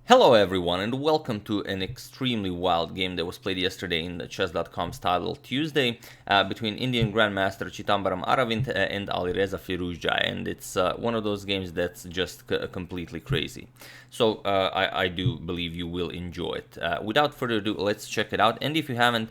Hello everyone and welcome to an extremely wild game that was played yesterday in the chess.com's title Tuesday between Indian Grandmaster Chithambaram Aravindh and Alireza Firouzja, and it's one of those games that's just completely crazy. So I do believe you will enjoy it. Without further ado, let's check it out, and if you haven't,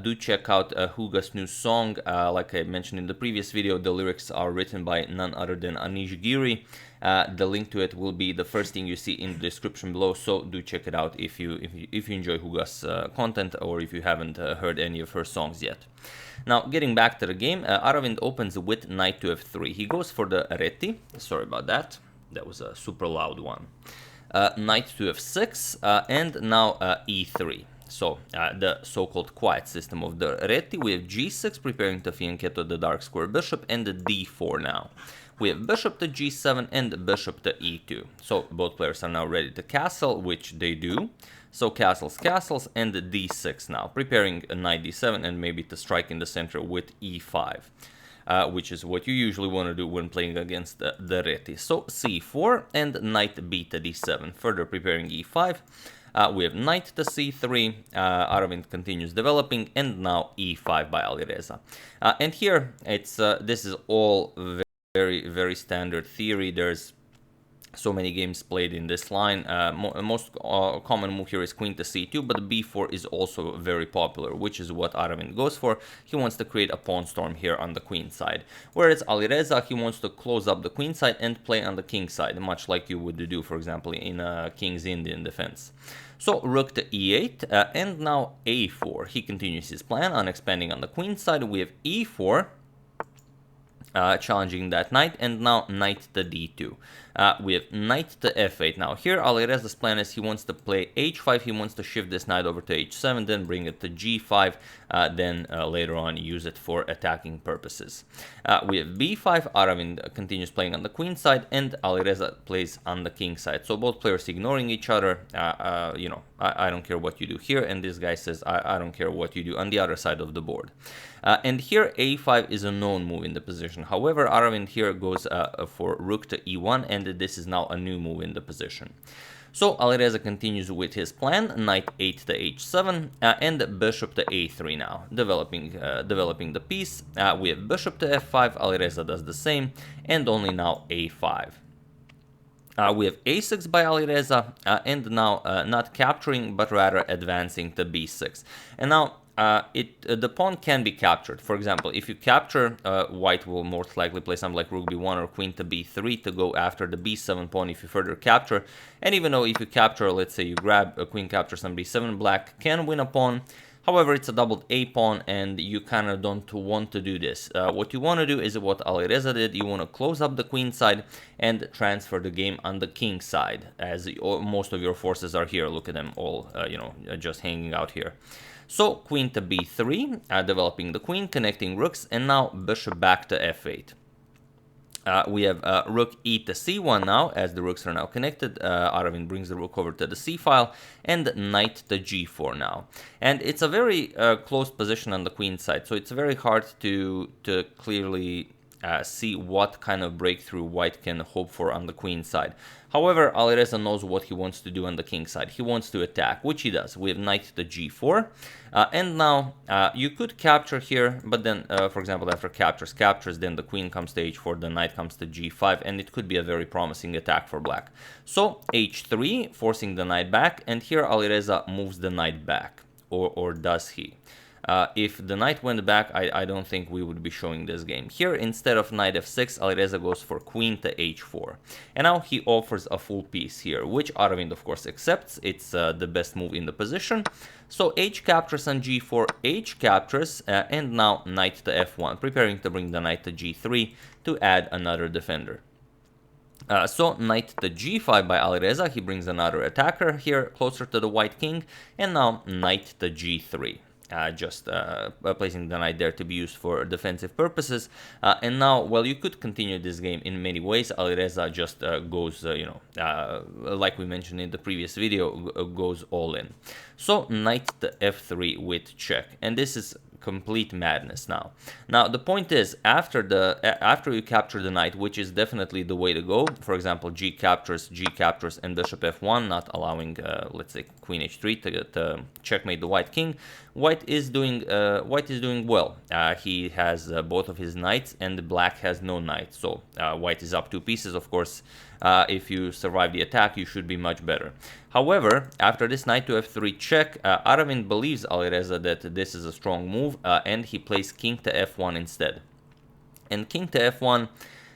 do check out Huga's new song. Like I mentioned in the previous video, the lyrics are written by none other than Anish Giri. The link to it will be the first thing you see in the description below, so do check it out if you enjoy Huga's content, or if you haven't heard any of her songs yet. Now, getting back to the game, Aravindh opens with knight to f3. He goes for the Reti. Sorry about that. That was a super loud one. Knight to f6, and now e3. So, the so-called quiet system of the Reti. We have g6, preparing to fianchetto the dark square bishop, and the d4 now. We have bishop to g7 and bishop to e2. So both players are now ready to castle, which they do. So castles, and d6 now, preparing a knight d7 and maybe to strike in the center with e5. Which is what you usually want to do when playing against the Reti. So c4 and knight b to d7, further preparing e5. We have knight to c3, Aravindh continues developing, and now e5 by Alireza. And here, it's this is all very standard theory. There's so many games played in this line. Most common move here is queen to c2, but b4 is also very popular, which is what Aravindh goes for. He wants to create a pawn storm here on the queen side, whereas Alireza, he wants to close up the queen side and play on the king side, much like you would do, for example, in a king's Indian defense. So rook to e8, and now a4. He continues his plan on expanding on the queen side. We have e4, challenging that knight, and now knight to d2. We have knight to f8. Now here Alireza's plan is he wants to play h5, he wants to shift this knight over to h7, then bring it to g5, then later on use it for attacking purposes. We have b5, Aravindh continues playing on the queen side, and Alireza plays on the king side. So both players ignoring each other. You know, I don't care what you do here, and this guy says I don't care what you do on the other side of the board. And here a5 is a known move in the position. However, Aravindh here goes for rook to e1, and this is now a new move in the position. So Alireza continues with his plan, knight 8 to h7, and bishop to a3 now, developing the piece. We have bishop to f5, Alireza does the same, and only now a5. We have a6 by Alireza, and now not capturing, but rather advancing to b6. And now the pawn can be captured. For example, if you capture, white will most likely play something like rook b1 or queen to b3 to go after the b7 pawn if you further capture. And even though if you capture, let's say you grab a queen captures on b7, black can win a pawn. However, it's a doubled a pawn, and you kind of don't want to do this. What you want to do is what Alireza did. You want to close up the queen side and transfer the game on the king side, as most of your forces are here. Look at them all, just hanging out here. So queen to b3, developing the queen, connecting rooks, and now bishop back to f8. We have rook e to c1 now, as the rooks are now connected. Aravindh brings the rook over to the c file, and knight to g4 now. And it's a very close position on the queen side, so it's very hard to clearly see what kind of breakthrough white can hope for on the queen side. However, Alireza knows what he wants to do on the king side. He wants to attack, which he does. We have knight to g4, and now you could capture here, but then, for example, after captures, then the queen comes to h4, the knight comes to g5, and it could be a very promising attack for black. So h3, forcing the knight back, and here Alireza moves the knight back, or does he? If the knight went back, I don't think we would be showing this game. Here, instead of knight f6, Alireza goes for queen to h4. And now he offers a full piece here, which Aravindh, of course, accepts. It's the best move in the position. So h captures on g4, h captures, and now knight to f1, preparing to bring the knight to g3 to add another defender. So knight to g5 by Alireza, he brings another attacker here, closer to the white king, and now knight to g3. Placing the knight there to be used for defensive purposes. And now, well, you could continue this game in many ways. Alireza just goes, like we mentioned in the previous video, goes all in. So knight to f3 with check. And this is complete madness now. Now the point is, after you capture the knight, which is definitely the way to go. For example, G captures, and bishop f1, not allowing let's say queen h3 to checkmate the white king. White is doing well. He has both of his knights, and black has no knight. So white is up 2 pieces. Of course, if you survive the attack, you should be much better. However, after this knight to f3 check, Aravindh believes Alireza that this is a strong move, and he plays king to f1 instead. And king to f1,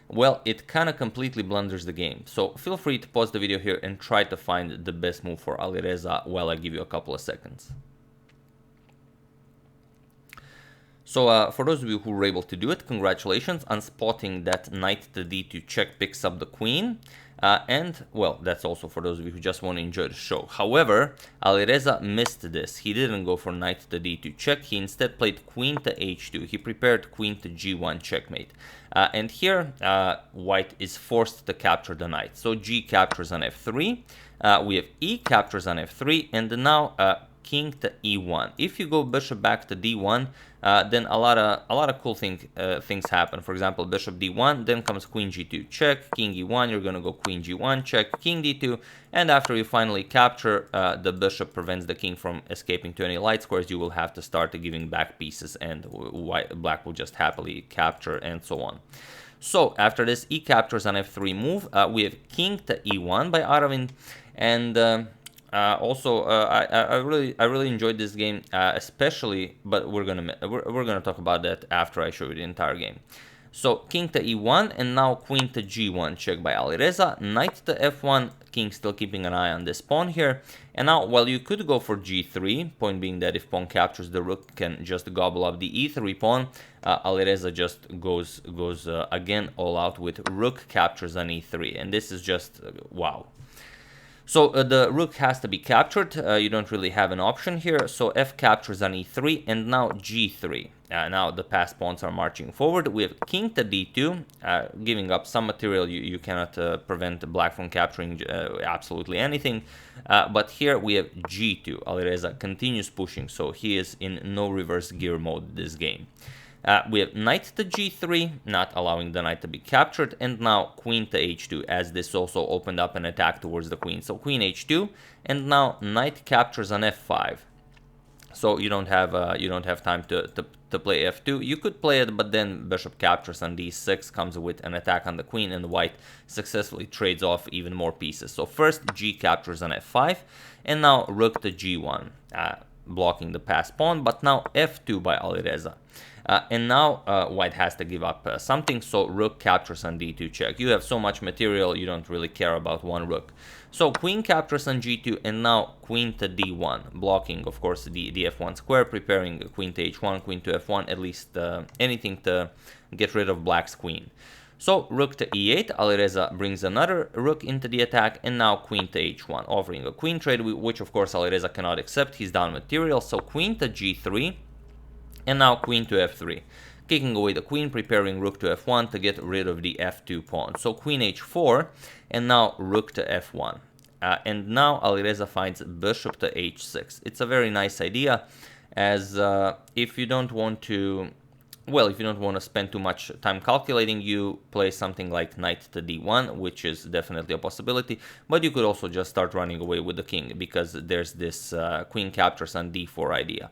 well, it kind of completely blunders the game. So feel free to pause the video here and try to find the best move for Alireza while I give you a couple of seconds. So for those of you who were able to do it, congratulations on spotting that knight to d2 check picks up the queen. And, well, that's also for those of you who just want to enjoy the show. However, Alireza missed this. He didn't go for knight to d2 check. He instead played queen to h2. He prepared queen to g1 checkmate. And here, white is forced to capture the knight. So g captures on f3. We have e captures on f3. And now king to e1. If you go bishop back to d1, then a lot of cool things happen. For example, bishop d1, then comes queen g2 check, king e1, you're gonna go queen g1 check, king d2, and after you finally capture, the bishop prevents the king from escaping to any light squares. You will have to start giving back pieces, and black will just happily capture, and so on. So after this e captures on f3 move, we have king to e1 by Aravindh, and I really enjoyed this game, especially, but we're gonna talk about that after I show you the entire game. So king to e1, and now queen to g1 check by Alireza, knight to f1, king still keeping an eye on this pawn here. And now, while you could go for g3, point being that if pawn captures, the rook can just gobble up the e3 pawn, Alireza just goes again all out with rook captures on e3, and this is just wow. So the rook has to be captured. You don't really have an option here. So f captures on e3, and now g3. Now the passed pawns are marching forward. We have king to d2, giving up some material. You cannot prevent black from capturing absolutely anything. But here we have g2. Alireza continues pushing, so he is in no reverse gear mode this game. We have knight to g3, not allowing the knight to be captured, and now queen to h2, as this also opened up an attack towards the queen. So queen h2, and now knight captures on f5. So you don't have time to play f2. You could play it, but then bishop captures on d6, comes with an attack on the queen, and white successfully trades off even more pieces. So first g captures on f5, and now rook to g1, blocking the passed pawn, but now f2 by Alireza. And now white has to give up something, so rook captures on d2 check. You have so much material, you don't really care about one rook. So queen captures on g2, and now queen to d1, blocking, of course, the f1 square, preparing queen to h1, queen to f1, at least anything to get rid of black's queen. So rook to e8, Alireza brings another rook into the attack, and now queen to h1, offering a queen trade, which of course Alireza cannot accept. He's down material, so queen to g3, and now queen to f3, kicking away the queen, preparing rook to f1 to get rid of the f2 pawn. So queen h4, and now rook to f1. And now Alireza finds bishop to h6. It's a very nice idea, as if you don't want to spend too much time calculating, you play something like knight to d1, which is definitely a possibility, but you could also just start running away with the king, because there's this queen captures on d4 idea.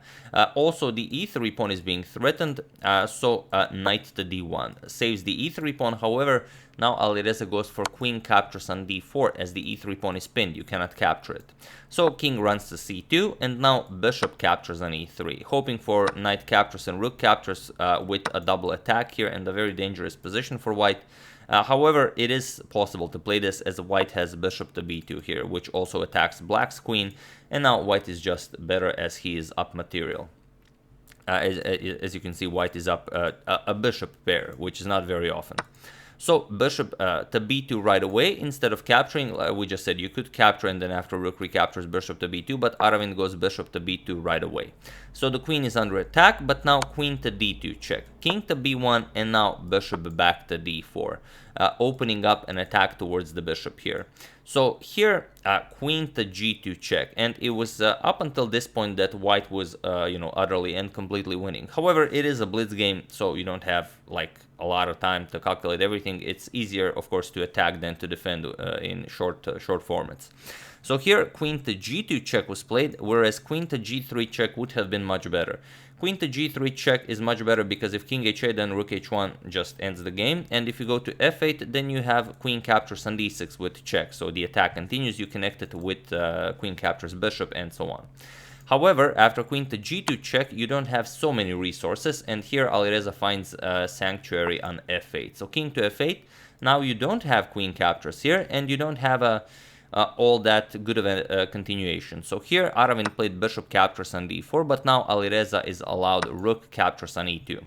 Also, the e3 pawn is being threatened, so knight to d1 saves the e3 pawn. However, now Alireza goes for queen captures on d4, as the e3 pawn is pinned. You cannot capture it. So king runs to c2, and now bishop captures on e3, hoping for knight captures and rook captures with a double attack here, and a very dangerous position for white. However, it is possible to play this, as white has bishop to b2 here, which also attacks black's queen, and now white is just better as he is up material. As you can see, white is up a bishop pair, which is not very often. So bishop to b2 right away, instead of capturing. We just said you could capture, and then after rook recaptures bishop to b2, but Aravindh goes bishop to b2 right away. So the queen is under attack, but now queen to d2 check, king to b1, and now bishop back to d4. opening up an attack towards the bishop here. So here, queen to g2 check, and it was up until this point that white was, utterly and completely winning. However, it is a blitz game, so you don't have like a lot of time to calculate everything. It's easier, of course, to attack than to defend in short formats. So here, queen to g2 check was played, whereas queen to g3 check would have been much better. Queen to g3 check is much better because if king h8, then rook h1 just ends the game. And if you go to f8, then you have queen captures on d6 with check. So the attack continues, you connect it with queen captures bishop and so on. However, after queen to g2 check, you don't have so many resources. And here Alireza finds sanctuary on f8. So king to f8, now you don't have queen captures here, and you don't have all that good of a continuation. So here Aravindh played bishop captures on d4, but now Alireza is allowed rook captures on e2.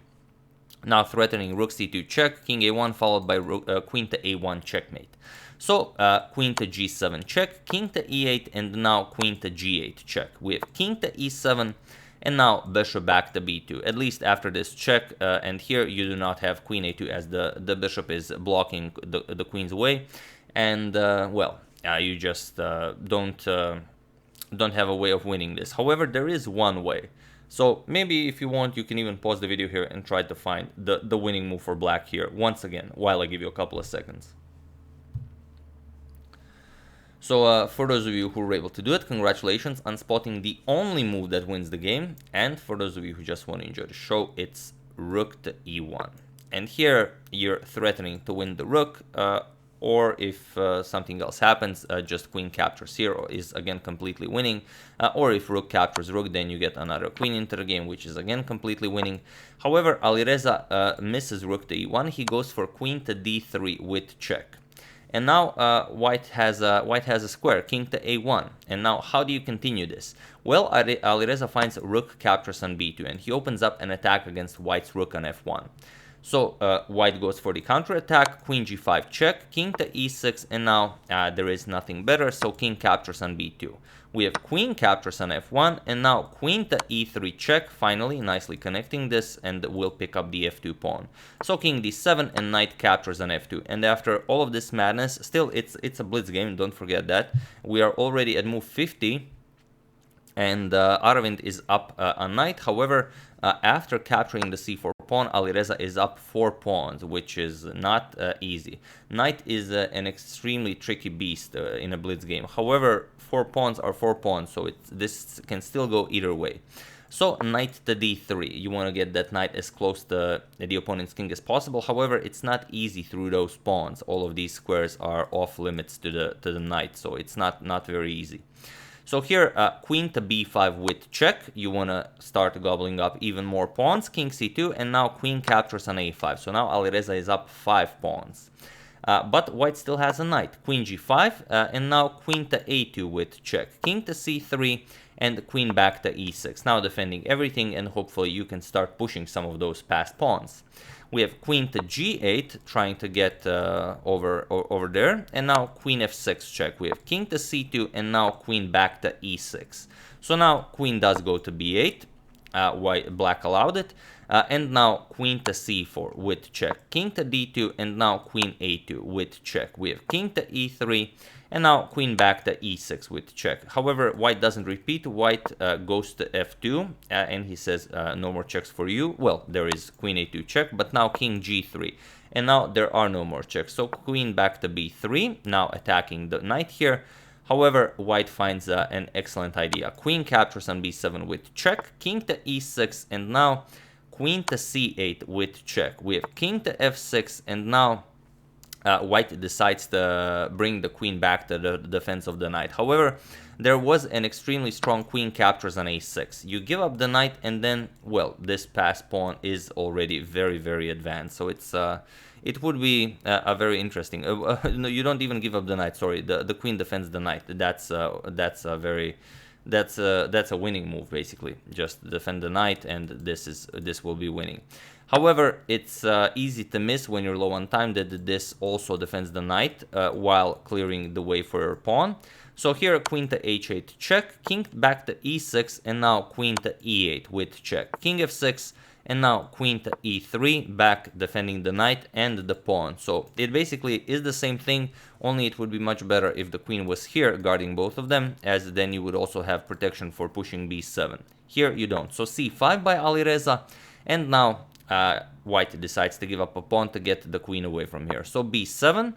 Now threatening rook c2 check, king a1 followed by queen to a1 checkmate. So queen to g7 check, king to e8, and now queen to g8 check. We have king to e7, and now bishop back to b2, at least after this check. And here you do not have queen a2 as the bishop is blocking the queen's way. And you just don't have a way of winning this. However, there is one way. So maybe if you want, you can even pause the video here and try to find the winning move for black here once again, while I give you a couple of seconds. So for those of you who were able to do it, congratulations on spotting the only move that wins the game. And for those of you who just want to enjoy the show, it's rook to e1. And here you're threatening to win the rook, or if something else happens, just queen captures here is again completely winning. Or if rook captures rook, then you get another queen into the game, which is again completely winning. However, Alireza misses rook to e1. He goes for queen to d3 with check. And now white has a square, king to a1. And now how do you continue this? Well, Alireza finds rook captures on b2, and he opens up an attack against white's rook on f1. So white goes for the counterattack, queen g5 check, king to e6, and now there is nothing better, so king captures on b2. We have queen captures on f1, and now queen to e3 check, finally, nicely connecting this, and we'll pick up the f2 pawn. So king d7, and knight captures on f2. And after all of this madness, still it's a blitz game, don't forget that. We are already at move 50, and Aravindh is up on knight. However, after capturing the c4 pawn, Alireza is up 4 pawns, which is not easy. Knight is an extremely tricky beast in a blitz game. However, 4 pawns are 4 pawns, so this can still go either way. So knight to d3, you want to get that knight as close to the opponent's king as possible. However, it's not easy through those pawns. All of these squares are off limits to the knight, so it's not very easy. So here, queen to b5 with check. You want to start gobbling up even more pawns. King c2, and now queen captures on a5. So now Alireza is up 5 pawns. But white still has a knight. Queen g5, and now queen to a2 with check. King to c3, and queen back to e6. Now defending everything, and hopefully you can start pushing some of those past pawns. We have queen to g8, trying to get over there, and now queen f6 check. We have king to c2, and now queen back to e6. So now queen does go to b8, black allowed it, and now queen to c4 with check. King to d2, and now queen a2 with check. We have king to e3, and now queen back to e6 with check. However, white doesn't repeat. White goes to f2, and he says no more checks for you. Well, there is queen a2 check, but now king g3, and now there are no more checks. So queen back to b3, now attacking the knight here. However, white finds an excellent idea. Queen captures on b7 with check, king to e6, and now queen to c8 with check. We have king to f6, and now white decides to bring the queen back to the defense of the knight. However, there was an extremely strong queen captures on a6. You give up the knight, and then, well, this passed pawn is already very, very advanced. So it would be a very interesting. No, you don't even give up the knight. Sorry, the queen defends the knight. That's a winning move basically. Just defend the knight, and this will be winning. However, it's easy to miss when you're low on time that this also defends the knight while clearing the way for your pawn. So here, queen to h8 check, king back to e6, and now queen to e8 with check. King f6, and now queen to e3, back defending the knight and the pawn. So it basically is the same thing, only it would be much better if the queen was here guarding both of them, as then you would also have protection for pushing b7. Here you don't. So c5 by Alireza, and now white decides to give up a pawn to get the queen away from here. So b7,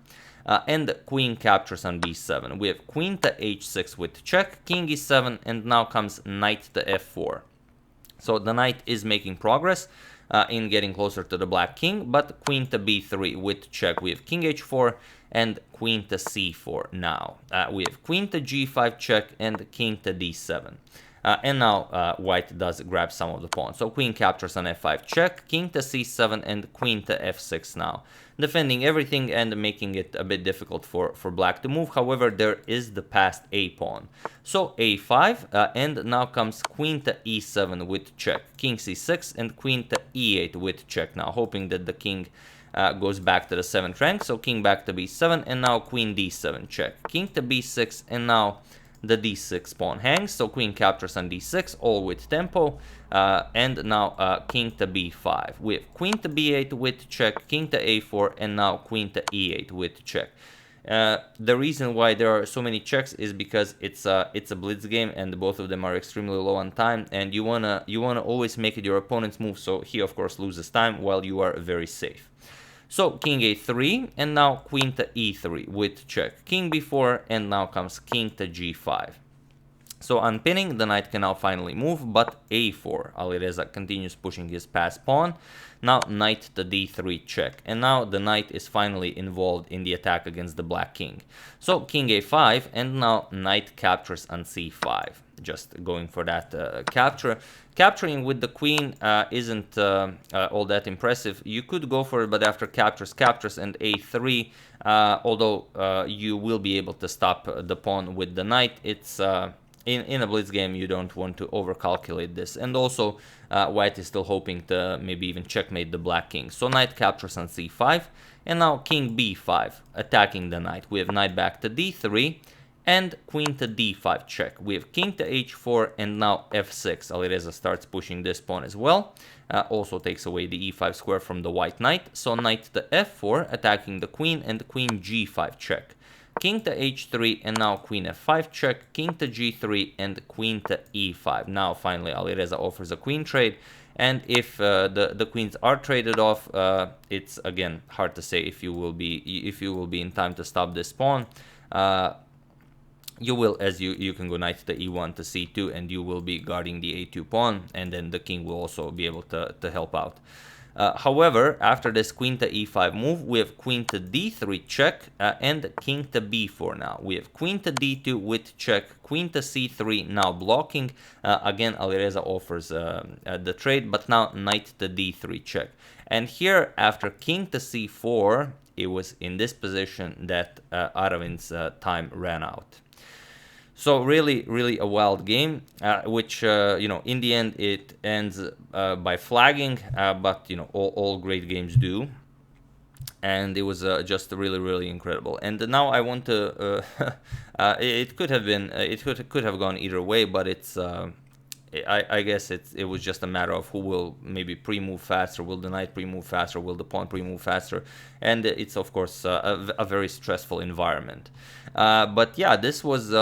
and queen captures on b7. We have queen to h6 with check, king e7, and now comes knight to f4. So the knight is making progress in getting closer to the black king, but queen to b3 with check. We have king h4 and queen to c4 now. We have queen to g5 check and king to d7. And now white does grab some of the pawns. So queen captures on f5 check, king to c7, and queen to f6 now. Defending everything and making it a bit difficult for black to move. However, there is the passed a pawn. So a5, and now comes queen to e7 with check, king c6, and queen to e8 with check now, hoping that the king goes back to the 7th rank. So king back to b7, and now queen d7 check, king to b6, and now the d6 pawn hangs, so queen captures on d6, all with tempo, and now king to b5. We have queen to b8 with check, king to a4, and now queen to e8 with check. The reason why there are so many checks is because it's a blitz game, and both of them are extremely low on time, and you wanna always make it your opponent's move, so he of course loses time while you are very safe. So king a3, and now queen to e3 with check, king b4, and now comes king to g5. So unpinning, the knight can now finally move, but a4. Alireza continues pushing his passed pawn. Now knight to d3 check, and now the knight is finally involved in the attack against the black king. So king a5, and now knight captures on c5. Just going for that capture. Capturing with the queen isn't all that impressive. You could go for it, but after captures, and a3, although you will be able to stop the pawn with the knight, it's in a blitz game, you don't want to overcalculate this. And also, white is still hoping to maybe even checkmate the black king. So knight captures on c5, and now king b5, attacking the knight. We have knight back to d3, and queen to d5 check. We have king to h4, and now f6. Alireza starts pushing this pawn as well. Also takes away the e5 square from the white knight. So knight to f4, attacking the queen, and queen g5 check. King to h3, and now queen f5 check, king to g3, and queen to e5. Now finally Alireza offers a queen trade, and if the queens are traded off, it's again hard to say if you will be in time to stop this pawn. You will, as you can go knight to e1 to c2, and you will be guarding the a2 pawn, and then the king will also be able to help out. However, after this queen to e5 move, we have queen to d3 check, and king to b4 now. We have queen to d2 with check, queen to c3 now blocking. Again, Alireza offers the trade, but now knight to d3 check. And here, after king to c4, it was in this position that Aravind's time ran out. So really a wild game, which, in the end it ends by flagging, but, all great games do. And it was just really incredible. And now I want to, it could have gone either way, but it's, I guess it was just a matter of who will maybe pre-move faster. Will the knight pre-move faster? Will the pawn pre-move faster? And it's, of course, a very stressful environment. But yeah, this was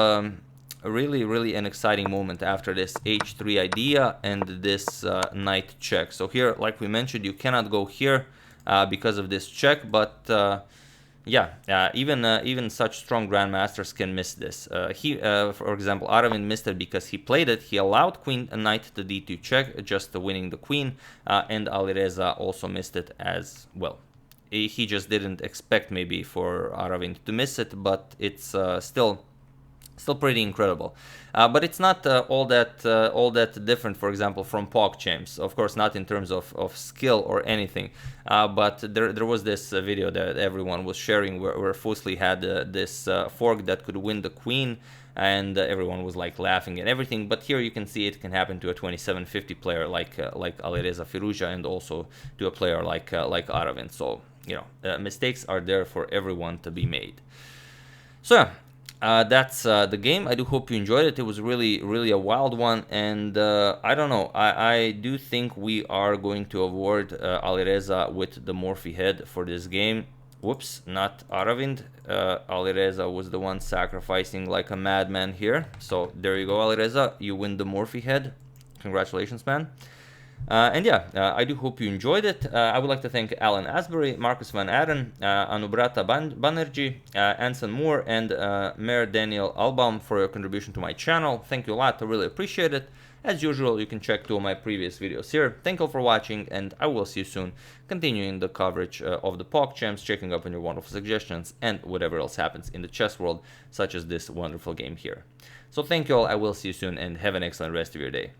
really an exciting moment after this h3 idea and this knight check. So here, like we mentioned, you cannot go here because of this check, but even such strong grandmasters can miss this. For example, Aravindh missed it because he played it. He allowed queen and knight to d2 check, just winning the queen, and Alireza also missed it as well. He just didn't expect maybe for Aravindh to miss it, but it's still pretty incredible. But it's not all that different, for example, from PogChamps. Of course, not in terms of skill or anything. But there was this video that everyone was sharing where Fusli had this fork that could win the queen, and everyone was like laughing and everything. But here you can see it can happen to a 2750 player like Alireza Firouzja, and also to a player like Aravindh. So mistakes are there for everyone to be made. So yeah. That's the game. I do hope you enjoyed it. It was really a wild one, and I don't know. I do think we are going to award Alireza with the Morphe head for this game. Whoops, not Aravindh. Alireza was the one sacrificing like a madman here. So there you go, Alireza. You win the Morphe head. Congratulations, man. And yeah, I do hope you enjoyed it. I would like to thank Alan Asbury, Marcus Van Aren, Anubrata Banerjee, Anson Moore, and Mayor Daniel Albaum for your contribution to my channel. Thank you a lot. I really appreciate it. As usual, you can check two of my previous videos here. Thank you all for watching, and I will see you soon, continuing the coverage of the PogChamps, checking up on your wonderful suggestions, and whatever else happens in the chess world, such as this wonderful game here. So thank you all, I will see you soon, and have an excellent rest of your day.